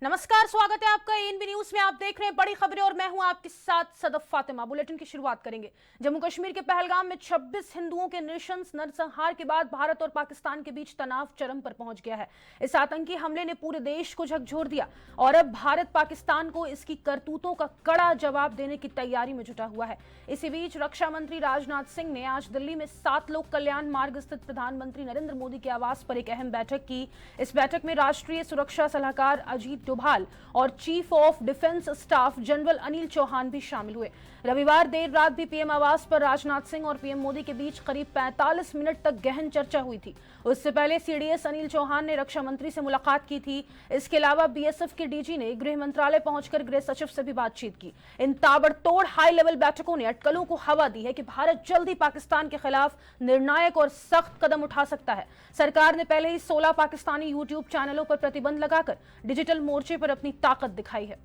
नमस्कार, स्वागत है आपका एएनबी न्यूज में। आप देख रहे हैं बड़ी खबरें और मैं हूं आपके साथ सदफ फातिमा। बुलेटिन की शुरुआत करेंगे। जम्मू कश्मीर के पहलगाम में 26 हिंदुओं के नृशंस नरसंहार के बाद भारत और पाकिस्तान के बीच तनाव चरम पर पहुंच गया है। इस आतंकी हमले ने पूरे देश को झकझोर दिया और अब भारत पाकिस्तान को इसकी करतूतों का कड़ा जवाब देने की तैयारी में जुटा हुआ है। इसी बीच रक्षा मंत्री राजनाथ सिंह ने आज दिल्ली में 7 लोक कल्याण मार्ग स्थित प्रधानमंत्री नरेंद्र मोदी के आवास पर एक अहम बैठक की। इस बैठक में राष्ट्रीय सुरक्षा सलाहकार अजीत डोभाल और chief of defence staff general Anil Chauhan भी शामिल हुए। रविवार देर रात भी पीएम आवास पर राजनाथ सिंह और पीएम मोदी के बीच करीब 45 मिनट तक गहन चर्चा हुई थी। उससे पहले सीडीएस अनिल चौहान ने रक्षा मंत्री से मुलाकात की थी। इसके अलावा बीएसएफ के डीजी ने गृह मंत्रालय पहुंचकर गृह सचिव से भी बातचीत की। इन ताबड़तोड़ हाई लेवल बैठकों ने अटकलों को हवा दी है कि भारत जल्द ही पाकिस्तान के खिलाफ निर्णायक और सख्त कदम उठा सकता है। सरकार ने पहले ही 16 पाकिस्तानी यूट्यूब चैनलों पर प्रतिबंध लगाकर डिजिटल मोर्चे पर अपनी ताकत दिखाई है।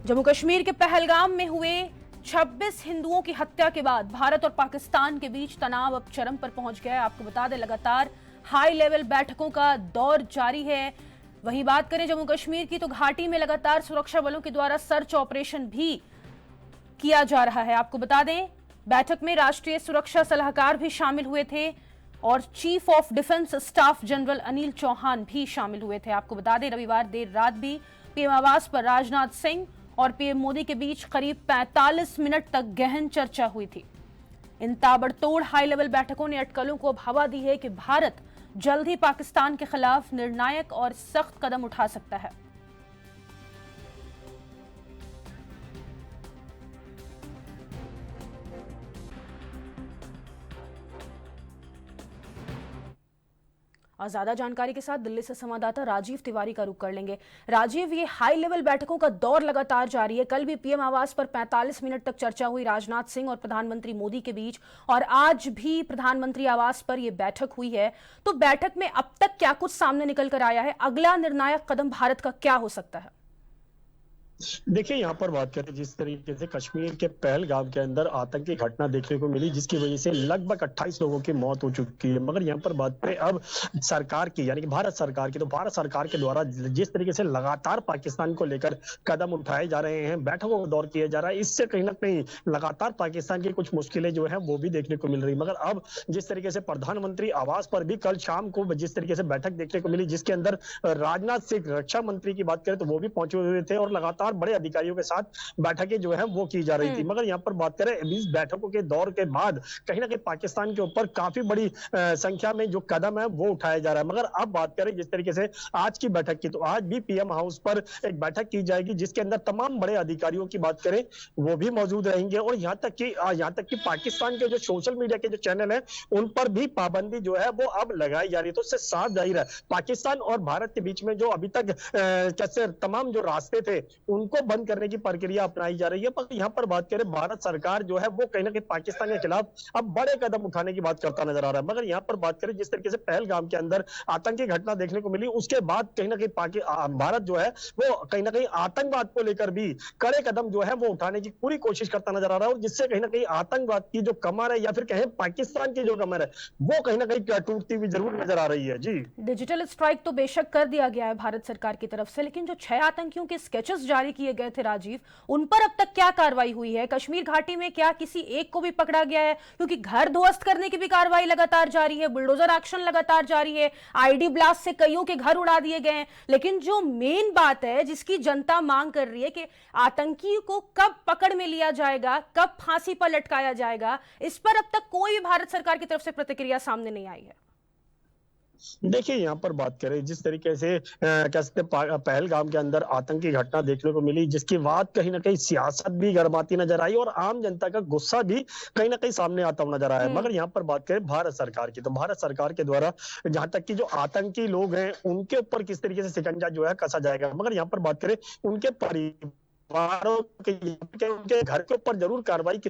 जम्मू कश्मीर के पहलगाम में हुए 26 हिंदुओं की हत्या के बाद भारत और पाकिस्तान के बीच तनाव अब चरम पर पहुंच गया है। आपको बता दें, लगातार हाई लेवल बैठकों का दौर जारी है। वहीं बात करें जम्मू कश्मीर की, तो घाटी में लगातार सुरक्षा बलों के द्वारा सर्च ऑपरेशन भी किया जा रहा है। आपको बता दें, बैठक में राष्ट्रीय सुरक्षा सलाहकार भी शामिल हुए थे और chief of defence staff general Anil Chauhan भी शामिल हुए थे। आपको बता दें, रविवार देर रात भी पीएम आवास पर राजनाथ सिंह और पीएम मोदी के बीच करीब 45 मिनट तक गहन चर्चा हुई थी। इन ताबड़तोड़ हाई लेवल बैठकों ने अटकलों को अब हवा दी है कि भारत जल्द ही पाकिस्तान के खिलाफ निर्णायक और सख्त कदम उठा सकता है। और ज्यादा जानकारी के साथ दिल्ली से संवाददाता राजीव तिवारी का रुख कर लेंगे। राजीव, ये हाई लेवल बैठकों का दौर लगातार जारी है। कल भी पीएम आवास पर 45 मिनट तक चर्चा हुई राजनाथ सिंह और प्रधानमंत्री मोदी के बीच, और आज भी प्रधानमंत्री आवास पर यह बैठक हुई है। तो बैठक में अब तक क्या कुछ सामने निकल कर आया है? अगला निर्णायक कदम भारत का क्या हो सकता है? देखिए, यहाँ पर बात करें जिस तरीके से कश्मीर के पहलगाम के अंदर आतंकी घटना देखने को मिली, जिसकी वजह से लगभग 28 लोगों की मौत हो चुकी है। मगर यहाँ पर बात करें अब सरकार की, यानी कि भारत सरकार की, तो भारत सरकार के द्वारा जिस तरीके से लगातार पाकिस्तान को लेकर कदम उठाए जा रहे हैं, बैठकों का दौर किया जा रहा है, इससे कहीं ना कहीं लगातार पाकिस्तान की कुछ मुश्किलें जो है वो भी देखने को मिल रही। मगर अब जिस तरीके से प्रधानमंत्री आवास पर भी कल शाम को जिस तरीके से बैठक देखने को मिली, जिसके अंदर राजनाथ सिंह रक्षा मंत्री की बात करें तो वो भी पहुंचे हुए थे और लगातार बड़े अधिकारियों के साथ बैठकें जो है वो की जा रही थी। मगर यहाँ पर बात करें इस बैठकों के दौर के बाद कहीं ना कहीं पाकिस्तान के ऊपर काफी बड़ी संख्या में जो कदम है वो उठाया जा रहा है। मगर अब बात करें जिस तरीके से आज की बैठक की, तो आज भी पीएम हाउस पर एक बैठक की जाएगी, जिसके अंदर तमाम बड़े अधिकारियों की बात करें वो भी मौजूद रहेंगे और यहाँ तक कि पाकिस्तान के जो सोशल मीडिया के जो चैनल है उन पर भी पाबंदी जो है वो अब लगाई जा रही है। तो उससे साफ जाहिर है पाकिस्तान और भारत के बीच में जो अभी तक कैसे तमाम जो रास्ते थे उनको बंद करने की प्रक्रिया अपनाई जा रही है। पर यहाँ पर बात करें, भारत सरकार जो है वो कहीं ना कहीं पाकिस्तान के खिलाफ अब बड़े कदम उठाने की बात करता नजर आ रहा है। मगर यहाँ पर बात करें जिस तरीके से पहलगाम के अंदर आतंकी घटना देखने को मिली, उसके बाद कहीं ना कहीं भारत जो है वो कहीं ना कहीं आतंकवाद को लेकर भी कड़े कदम जो है वो उठाने की पूरी कोशिश करता नजर आ रहा है, और जिससे कहीं ना कहीं आतंकवाद की जो कमर है, या फिर कहें पाकिस्तान की जो कमर है, वो कहीं ना कहीं टूटती हुई जरूर नजर आ रही है। जी, डिजिटल स्ट्राइक तो बेशक कर दिया गया है भारत सरकार की तरफ से, लेकिन जो 6 आतंकियों के स्केचेस जारी किए गए थे राजीव, उन पर अब तक क्या कार्रवाई हुई है? कश्मीर घाटी में क्या किसी एक को भी पकड़ा गया है? क्योंकि घर ध्वस्त करने की भी कार्रवाई लगातार जारी है, बुलडोजर एक्शन लगातार जारी है, आईडी ब्लास्ट से कईयों के घर उड़ा दिए गए हैं। लेकिन जो मेन बात है जिसकी जनता मांग कर रही है कि आतंकी को कब पकड़ में लिया जाएगा, कब फांसी पर लटकाया जाएगा, इस पर अब तक कोई भी भारत सरकार की तरफ से प्रतिक्रिया सामने नहीं आई है। देखिए, यहाँ पर बात करें जिस तरीके से कहते पहलगाम के अंदर आतंकी घटना देखने को मिली, जिसके बाद कहीं ना कहीं सियासत भी गर्माती नजर आई और आम जनता का गुस्सा भी कहीं ना कहीं सामने आता हुआ नजर आया। मगर यहाँ पर बात करें भारत सरकार की, तो भारत सरकार के द्वारा जहां तक कि जो आतंकी लोग हैं उनके ऊपर किस तरीके से शिकंजा जो है कसा जाएगा। मगर यहाँ पर बात करें उनके परिवारों के उनके घर के ऊपर जरूर कार्रवाई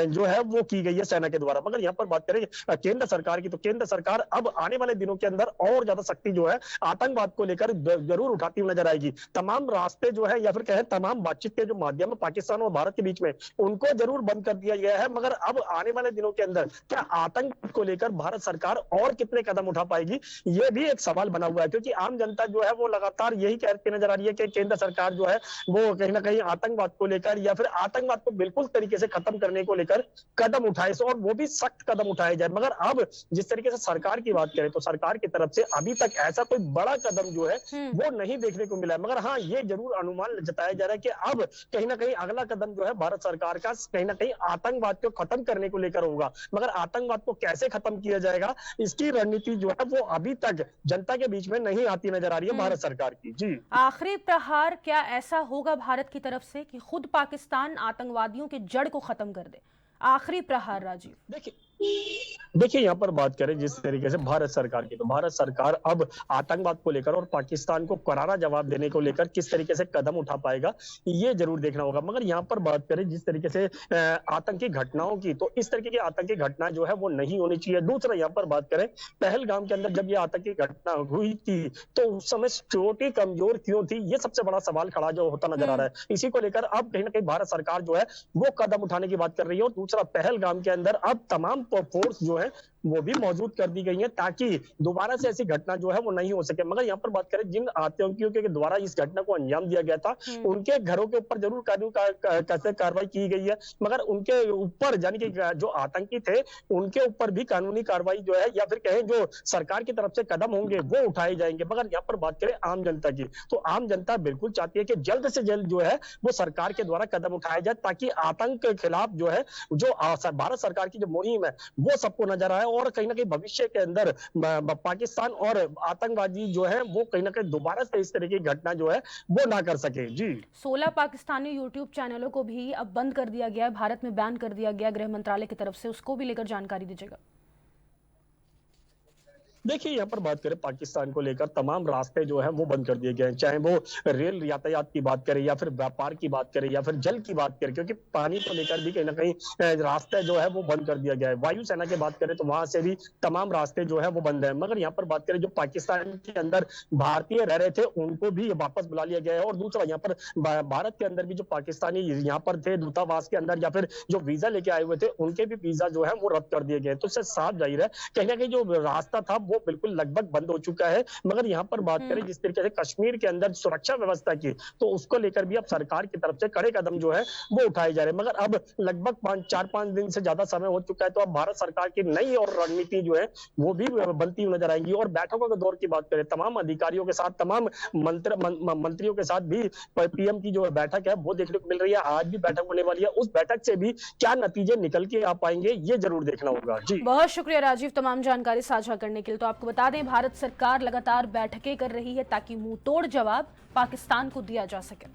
जो है वो की गई है सेना के द्वारा। मगर यहाँ पर बात करें केंद्र सरकार की, तो केंद्र सरकार अब आने वाले दिनों के अंदर और ज्यादा सख्ती जो है आतंकवाद को लेकर जरूर उठाती हुई नजर आएगी। तमाम रास्ते जो है या फिर कहें तमाम बातचीत के जो माध्यम है पाकिस्तान और भारत के बीच में, उनको जरूर बंद कर दिया गया है। मगर अब आने वाले दिनों के अंदर क्या आतंक को लेकर भारत सरकार और कितने कदम उठा पाएगी, ये भी एक सवाल बना हुआ है। क्योंकि आम जनता जो है वो लगातार यही कहती नजर आ रही है कि केंद्र सरकार जो है वो कहीं ना कहीं आतंकवाद को लेकर या फिर आतंकवाद को बिल्कुल तरीके से खत्म करने को लेकर कदम उठाए, और वो भी सख्त कदम उठाए जाए। मगर अब जिस तरीके से सरकार की बात करें तो सरकार की तरफ से अभी तक ऐसा कोई बड़ा कदम जो है वो नहीं देखने को मिला है। मगर हाँ, ये जरूर अनुमान जताया जा रहा है कि अब कहीं ना कहीं अगला कदम जो है भारत सरकार का कहीं ना कहीं आतंकवाद को खत्म करने को लेकर होगा। मगर आतंकवाद को कैसे खत्म किया जाएगा, इसकी रणनीति जो है वो अभी तक जनता के बीच में नहीं आती नजर आ रही है भारत सरकार की। जी, आखिरी प्रहार क्या ऐसा होगा भारत की तरफ से कि खुद पाकिस्तान आतंकवादियों के जड़ को खत्म कर दे? आखिरी प्रहार राजीव। देखिए यहाँ पर बात करें जिस तरीके से भारत सरकार की, तो भारत सरकार अब आतंकवाद को लेकर और पाकिस्तान को करारा जवाब देने को लेकर किस तरीके से कदम उठा पाएगा, ये जरूर देखना होगा। मगर यहाँ पर बात करें जिस तरीके से आतंकी घटनाओं की, तो इस तरीके की आतंकी घटना जो है वो नहीं होनी चाहिए। दूसरा यहाँ पर बात करें पहलगाम के अंदर जब ये आतंकी घटना हुई थी तो उस समय सिक्योरिटी कमजोर क्यों थी, ये सबसे बड़ा सवाल खड़ा जो होता नजर आ रहा है। इसी को लेकर अब कहीं ना कहीं भारत सरकार जो है वो कदम उठाने की बात कर रही है। और दूसरा, पहलगाम के अंदर अब तमाम फोर्स जो है वो भी मौजूद कर दी गई है ताकि दोबारा से ऐसी घटना जो है वो नहीं हो सके। मगर यहाँ पर बात करें जिन आतंकियों के द्वारा इस घटना को अंजाम दिया गया था, उनके घरों के ऊपर जरूर कार्रवाई की गई है। मगर उनके ऊपर यानी कि जो आतंकी थे उनके ऊपर भी कानूनी कार्रवाई जो है या फिर कहें जो सरकार की तरफ से कदम होंगे वो उठाए जाएंगे। मगर यहाँ पर बात करें आम जनता की, तो आम जनता बिल्कुल चाहती है कि जल्द से जल्द जो है वो सरकार के द्वारा कदम उठाया जाए ताकि आतंक के खिलाफ जो है जो भारत सरकार की जो मुहिम है वो सबको नजर आए और कहीं ना कहीं भविष्य के अंदर पाकिस्तान और आतंकवादी जो है वो कहीं ना कहीं दोबारा से इस तरह की घटना जो है वो ना कर सके। जी, 16 पाकिस्तानी यूट्यूब चैनलों को भी अब बंद कर दिया गया है, भारत में बैन कर दिया गया गृह मंत्रालय की तरफ से, उसको भी लेकर जानकारी दीजिएगा। देखिए यहाँ पर बात करें पाकिस्तान को लेकर तमाम रास्ते जो है वो बंद कर दिए गए हैं, चाहे वो रेल यातायात की बात करें या फिर व्यापार की बात करें या फिर जल की बात करें, क्योंकि पानी को लेकर भी कहीं ना कहीं रास्ते जो है वो बंद कर दिया गया है। वायुसेना की बात करें तो वहां से भी तमाम रास्ते जो है वो बंद है। मगर यहाँ पर बात करें जो पाकिस्तान के अंदर भारतीय रह रहे थे उनको भी वापस बुला लिया गया है। और दूसरा, यहाँ पर भारत के अंदर भी जो पाकिस्तानी यहाँ पर थे दूतावास के अंदर या फिर जो वीजा लेके आए हुए थे उनके भी वीजा जो है वो रद्द कर दिए गए। तो इससे साफ जाहिर है कहीं ना कहीं जो रास्ता था वो बिल्कुल लगभग बंद हो चुका है। मगर यहाँ पर बात करें जिस तरीके से कश्मीर के अंदर सुरक्षा व्यवस्था की, तो उसको लेकर भी अब सरकार की तरफ से कड़े कदम जो है वो उठाए जा रहे हैं। मगर अब लगभग 4-5 दिन से ज्यादा समय हो चुका है, तो अब भारत सरकार की नई और रणनीति जो है वो भी बनती हुई नजर आएंगी। और बैठकों के दौर की बात करें, तमाम अधिकारियों के साथ, तमाम मंत्रियों के साथ भी पीएम की जो बैठक है वो देखने को मिल रही है। आज भी बैठक होने वाली है, उस बैठक से भी क्या नतीजे निकल के आ पाएंगे ये जरूर देखना होगा। जी, बहुत शुक्रिया राजीव तमाम जानकारी साझा करने के लिए। तो आपको बता दें भारत सरकार लगातार बैठकें कर रही है ताकि मुंह तोड़ जवाब पाकिस्तान को दिया जा सके।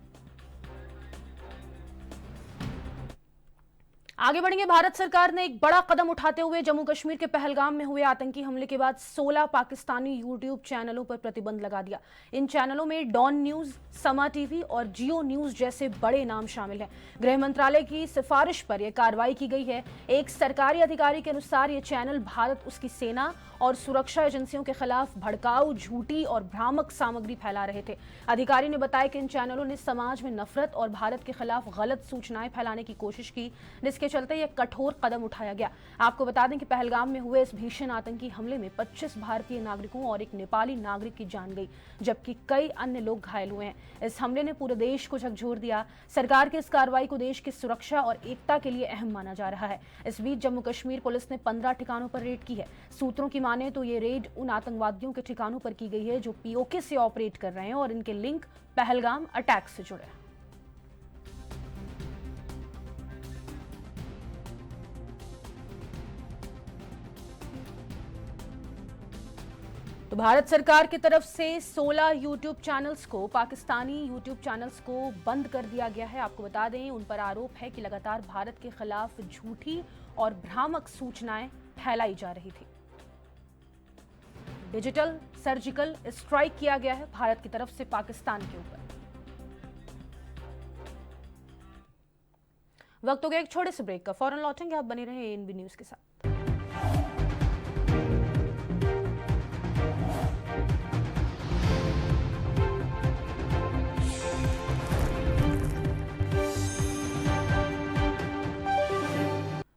आगे बढ़ेंगे। भारत सरकार ने एक बड़ा कदम उठाते हुए जम्मू कश्मीर के पहलगाम में हुए आतंकी हमले के बाद 16 पाकिस्तानी यूट्यूब चैनलों पर प्रतिबंध लगा दिया। इन चैनलों में डॉन न्यूज, समा टीवी और जियो न्यूज जैसे बड़े नाम शामिल हैं। गृह मंत्रालय की सिफारिश पर यह कार्रवाई की गई है। एक सरकारी अधिकारी के अनुसार ये चैनल भारत, उसकी सेना और सुरक्षा एजेंसियों के खिलाफ भड़काऊ, झूठी और भ्रामक सामग्री फैला रहे थे। अधिकारी ने बताया कि इन चैनलों ने समाज में नफरत और भारत के खिलाफ गलत सूचनाएं फैलाने की कोशिश की, जिसके चलते यह कठोर कदम उठाया गया। आपको बता दें कि पहलगाम में हुए इस भीषण आतंकी हमले में 25 भारतीय नागरिकों और एक नेपाली नागरिक की जान गई, जबकि कई अन्य लोग घायल हुए हैं। इस हमले ने पूरे देश को झकझोर दिया। सरकार की इस कार्रवाई को देश की सुरक्षा और एकता के लिए अहम माना जा रहा है। इस बीच जम्मू कश्मीर पुलिस ने 15 ठिकानों पर रेड की है। सूत्रों की माने तो ये रेड उन आतंकवादियों के ठिकानों पर की गई है जो पीओके से ऑपरेट कर रहे हैं और इनके लिंक पहलगाम अटैक से जुड़े हैं। तो भारत सरकार की तरफ से 16 यूट्यूब चैनल्स को, पाकिस्तानी यूट्यूब चैनल्स को बंद कर दिया गया है। आपको बता दें उन पर आरोप है कि लगातार भारत के खिलाफ झूठी और भ्रामक सूचनाएं फैलाई जा रही थी। डिजिटल सर्जिकल स्ट्राइक किया गया है भारत की तरफ से पाकिस्तान के ऊपर। वक्त हो गया एक छोटे से ब्रेक का, फौरन लौटेंगे, आप बने रहे एएनबी न्यूज के साथ।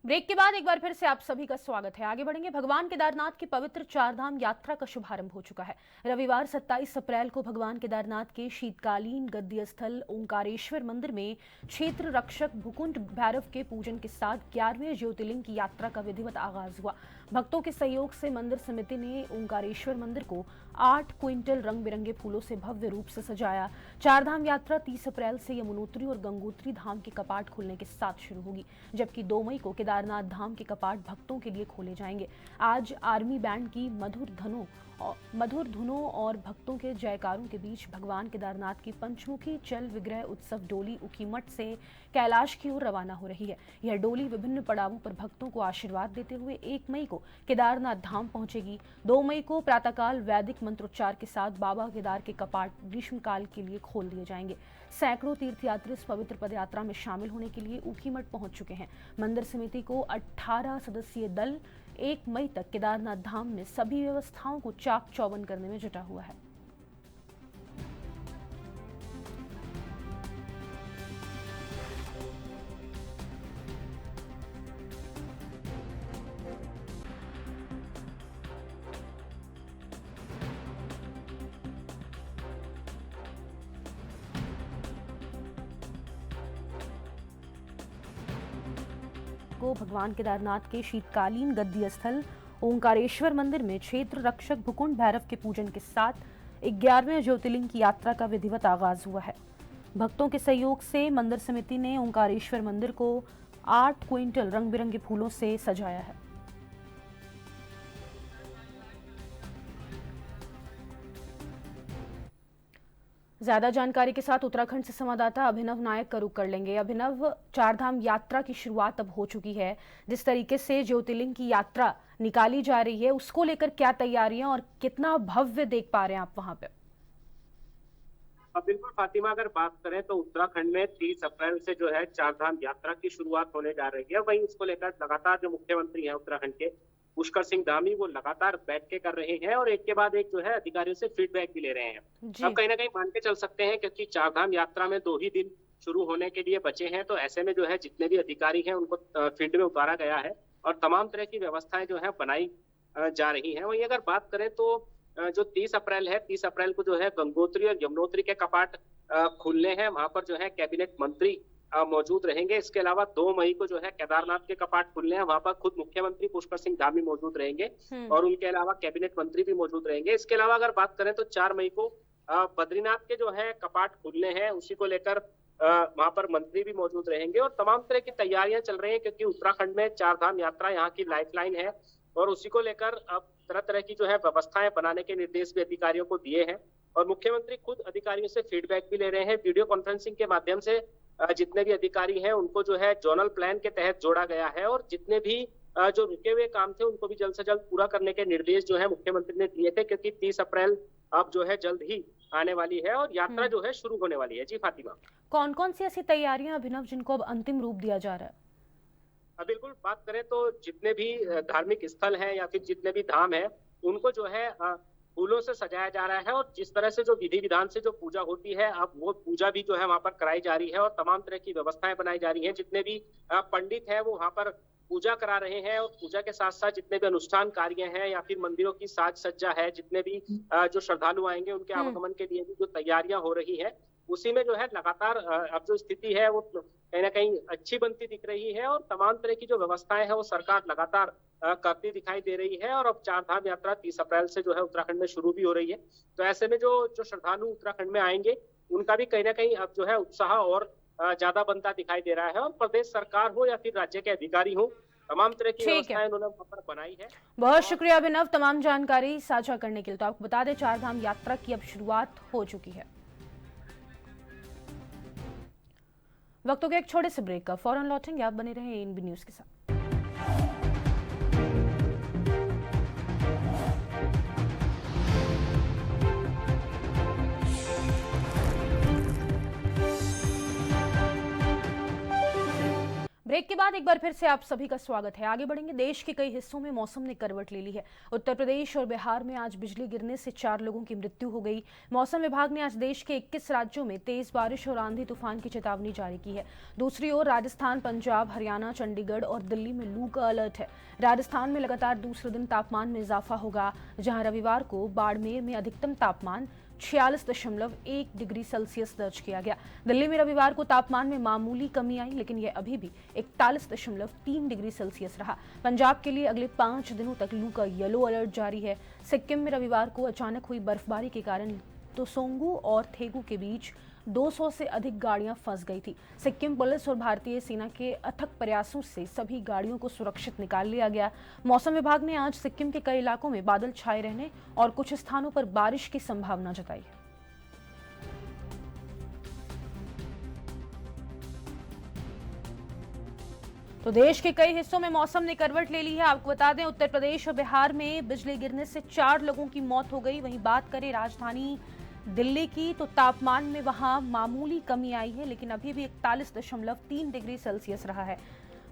ब्रेक के बाद एक बार फिर से आप सभी का स्वागत है। आगे बढ़ेंगे। भगवान केदारनाथ की पवित्र चारधाम यात्रा का शुभारंभ हो चुका है। रविवार 27 अप्रैल को भगवान केदारनाथ के शीतकालीन गद्य स्थल ओंकारेश्वर मंदिर में क्षेत्र रक्षक भूकुंड भैरव के पूजन के साथ 11वें ज्योतिर्लिंग की यात्रा का विधिवत आगाज हुआ। भक्तों के सहयोग से मंदिर समिति ने ओंकारेश्वर मंदिर को 8 क्विंटल रंग बिरंगे फूलों से भव्य रूप से सजाया। चारधाम यात्रा 30 अप्रैल से यमुनोत्री और गंगोत्री धाम के कपाट खुलने के साथ शुरू होगी, जबकि 2 मई को केदारनाथ धाम के कपाट भक्तों के लिए खोले जाएंगे। आज आर्मी बैंड की मधुर धुनों और भक्तों के जयकारों के बीच भगवान केदारनाथ की पंचमुखी चल विग्रह उत्सव डोली ऊखीमठ से कैलाश की ओर रवाना हो रही है। यह डोली विभिन्न पड़ावों पर भक्तों को आशीर्वाद देते हुए 1 मई को केदारनाथ धाम पहुंचेगी। 2 मई को प्रातःकाल वैदिक मंत्रोच्चार के साथ बाबा केदार के कपाट ग्रीष्मकाल के लिए खोल दिए जाएंगे। सैकड़ों तीर्थयात्री इस पवित्र पदयात्रा में शामिल होने के लिए ऊखीमठ पहुंच चुके हैं। मंदिर समिति को 18 सदस्यीय दल 1 मई तक केदारनाथ धाम में सभी व्यवस्थाओं को चाक चौबंद करने में जुटा हुआ है। को भगवान केदारनाथ के शीतकालीन गद्य स्थल ओंकारेश्वर मंदिर में क्षेत्र रक्षक भूकुंड भैरव के पूजन के साथ 11वें ज्योतिर्लिंग की यात्रा का विधिवत आगाज हुआ है। भक्तों के सहयोग से मंदिर समिति ने ओंकारेश्वर मंदिर को 8 क्विंटल रंग बिरंगे फूलों से सजाया है। ज्यादा जानकारी के साथ उत्तराखंड से संवाददाता अभिनव नायक का रुख कर लेंगे। अभिनव, चारधाम यात्रा की शुरुआत अब हो चुकी है। जिस तरीके से ज्योतिर्लिंग की यात्रा निकाली जा रही है, उसको लेकर क्या तैयारियां और कितना भव्य देख पा रहे हैं आप वहां पे? बिल्कुल फातिमा, अगर बात करें तो उत्तराखंड में 30 अप्रैल से जो है चारधाम यात्रा की शुरुआत होने जा रही है। वहीं इसको लेकर लगातार जो मुख्यमंत्री हैं उत्तराखंड के पुष्कर सिंह धामी, वो लगातार बैठकें कर रहे हैं और एक के बाद एक जो है अधिकारियों से फीडबैक भी ले रहे हैं। अब कहीं ना कहीं मान के चल सकते हैं, क्योंकि चारधाम यात्रा में 2 ही दिन शुरू होने के लिए बचे हैं, तो ऐसे में जो है जितने भी अधिकारी हैं उनको फील्ड में उतारा गया है और तमाम तरह की व्यवस्थाएं जो है बनाई जा रही हैं। वहीं अगर बात करें तो जो 30 अप्रैल है, 30 अप्रैल को जो है गंगोत्री और यमुनोत्री के कपाट खुलने हैं। वहां पर जो है कैबिनेट मंत्री मौजूद रहेंगे। इसके अलावा 2 मई को जो है केदारनाथ के कपाट खुलने हैं, वहां पर खुद मुख्यमंत्री पुष्कर सिंह धामी मौजूद रहेंगे और उनके अलावा कैबिनेट मंत्री भी मौजूद रहेंगे। इसके अलावा अगर बात करें तो 4 मई को बद्रीनाथ के जो है कपाट खुलने हैं, उसी को लेकर वहां पर मंत्री भी मौजूद रहेंगे और तमाम तरह की तैयारियां चल रही हैं, क्योंकि उत्तराखंड में चारधाम यात्रा यहाँ की लाइफलाइन है और उसी को लेकर अब तरह तरह की जो है व्यवस्थाएं बनाने के निर्देश भी अधिकारियों को दिए हैं और मुख्यमंत्री खुद अधिकारियों से फीडबैक भी ले रहे हैं। वीडियो कॉन्फ्रेंसिंग के माध्यम से जितने भी अधिकारी हैं उनको जो है जोनल प्लान के तहत जोड़ा गया है और जितने भी जो रुके हुए काम थे उनको भी जल्द से जल्द पूरा करने के निर्देश जो है मुख्यमंत्री ने दिए थे, क्योंकि 30 अप्रैल अब जो है जल्द ही आने वाली है और यात्रा जो है शुरू होने वाली है। जी फातिमा, कौन कौन सी ऐसी तैयारियां अभिनव जिनको अब अंतिम रूप दिया जा रहा है? बिल्कुल, बात करें तो जितने भी धार्मिक स्थल हैं या फिर जितने भी धाम हैं उनको जो है फूलों से सजाया जा रहा है और जिस तरह से जो विधि विधान से जो पूजा होती है, अब वो पूजा भी जो है वहां पर कराई जा रही है और तमाम तरह की व्यवस्थाएं बनाई जा रही हैं। जितने भी पंडित हैं वो वहां पर पूजा करा रहे हैं और पूजा के साथ साथ जितने भी अनुष्ठान कार्य हैं या फिर मंदिरों की साज सज्जा है, जितने भी जो श्रद्धालु आएंगे उनके आवागमन के लिए भी जो तैयारियां हो रही है, उसी में जो है लगातार अब जो स्थिति है वो कहीं ना कहीं अच्छी बनती दिख रही है और तमाम तरह की जो व्यवस्थाएं हैं वो सरकार लगातार करती दिखाई दे रही है। और अब चारधाम यात्रा 30 अप्रैल से जो है उत्तराखंड में शुरू भी हो रही है, तो ऐसे में जो श्रद्धालु उत्तराखंड में आएंगे उनका भी कहीं ना कहीं अब जो है उत्साह और ज्यादा बनता दिखाई दे रहा है और प्रदेश सरकार हो या फिर राज्य के अधिकारी हो, तमाम तरह की व्यवस्थाएं उन्होंने वहां पर बनाई है। बहुत शुक्रिया अभिनव तमाम जानकारी साझा करने के लिए। तो आपको बता दें चारधाम यात्रा की अब शुरुआत हो चुकी है। वक्त हो गया एक छोटे से ब्रेक का, फौरन लौटेंगे, आप बने रहें एएनबी न्यूज के साथ। ब्रेक के बाद एक बार फिर से आप सभी का स्वागत है। आगे बढ़ेंगे। देश के कई हिस्सों में मौसम ने करवट ले ली है। उत्तर प्रदेश और बिहार में आज बिजली गिरने से 4 लोगों की मृत्यु हो गई। मौसम विभाग ने आज देश के 21 राज्यों में तेज बारिश और आंधी तूफान की चेतावनी जारी की है। दूसरी ओर राजस्थान, पंजाब, हरियाणा, चंडीगढ़ और दिल्ली में लू का अलर्ट है। राजस्थान में लगातार दूसरे दिन तापमान में इजाफा होगा, जहां रविवार को बाड़मेर में अधिकतम तापमान 46.1 डिग्री सेल्सियस दर्ज किया गया। दिल्ली में रविवार को तापमान में मामूली कमी आई, लेकिन यह अभी भी 41.3 डिग्री सेल्सियस रहा। पंजाब के लिए अगले 5 दिनों तक लू का येलो अलर्ट जारी है। सिक्किम में रविवार को अचानक हुई बर्फबारी के कारण तोसोंगू और थेगू के बीच 200 से अधिक गाड़ियां फंस गई थी। सिक्किम पुलिस और भारतीय सेना के अथक प्रयासों से सभी गाड़ियों को सुरक्षित निकाल लिया गया। मौसम विभाग ने आज सिक्किम के कई इलाकों में बादल छाए रहने और कुछ स्थानों पर बारिश की संभावना जताई है। तो देश के कई हिस्सों में मौसम ने करवट ले ली है। आपको बता दें, उत्तर प्रदेश और बिहार में बिजली गिरने से 4 लोगों की मौत हो गई। वहीं बात करें राजधानी दिल्ली की, तो तापमान में वहां मामूली कमी आई है, लेकिन अभी भी 41.3 डिग्री सेल्सियस रहा है।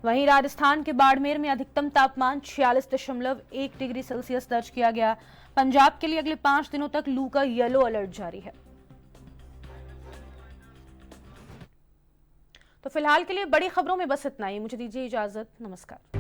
वहीं राजस्थान के बाड़मेर में अधिकतम तापमान 46.1 डिग्री सेल्सियस दर्ज किया गया। पंजाब के लिए अगले 5 दिनों तक लू का येलो अलर्ट जारी है। तो फिलहाल के लिए बड़ी खबरों में बस इतना ही। मुझे दीजिए इजाजत। नमस्कार।